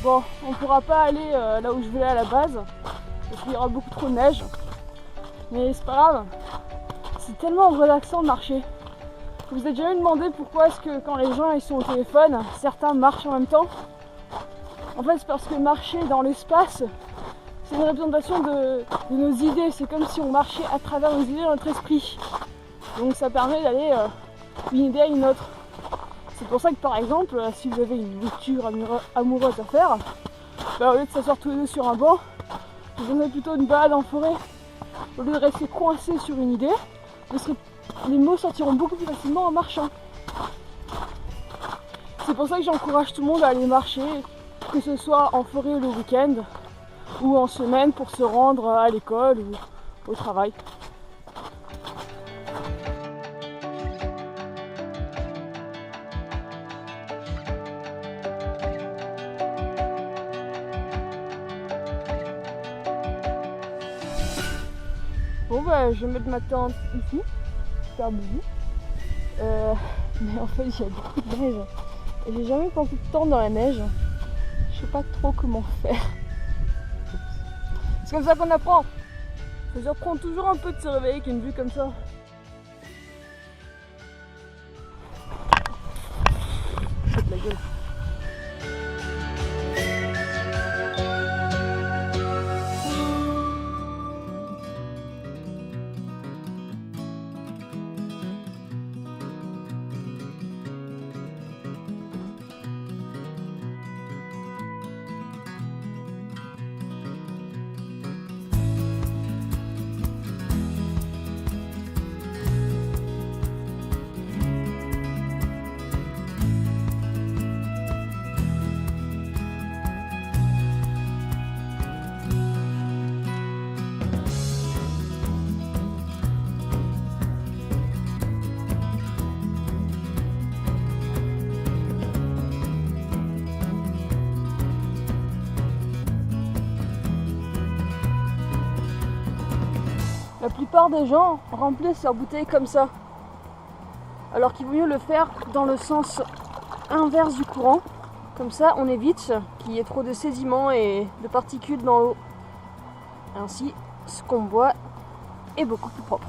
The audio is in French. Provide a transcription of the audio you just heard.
Bon, on pourra pas aller là où je voulais à la base, parce qu'il y aura beaucoup trop de neige. Mais c'est pas grave, c'est tellement relaxant de marcher. Vous vous êtes jamais demandé pourquoi est-ce que quand les gens ils sont au téléphone, certains marchent en même temps? En fait, c'est parce que marcher dans l'espace, c'est une représentation de nos idées. C'est comme si on marchait à travers nos idées dans notre esprit. Donc ça permet d'aller d'une idée à une autre. C'est pour ça que par exemple, si vous avez une lecture amoureuse à faire, bah, au lieu de s'asseoir tous les deux sur un banc, vous donnerez plutôt une balade en forêt. Au lieu de rester coincé sur une idée, les mots sortiront beaucoup plus facilement en marchant. C'est pour ça que j'encourage tout le monde à aller marcher, que ce soit en forêt le week-end ou en semaine pour se rendre à l'école ou au travail. Bon bah je vais mettre ma tente ici, faire boubou. Mais en fait il y a beaucoup de neige et j'ai jamais planté de tente dans la neige. Je sais pas trop comment faire. C'est comme ça qu'on apprend. Ça apprend toujours un peu de se réveiller avec une vue comme ça. Je de la gueule. La plupart des gens remplissent leurs bouteilles comme ça, alors qu'il vaut mieux le faire dans le sens inverse du courant. Comme ça, on évite qu'il y ait trop de sédiments et de particules dans l'eau. Ainsi, ce qu'on boit est beaucoup plus propre.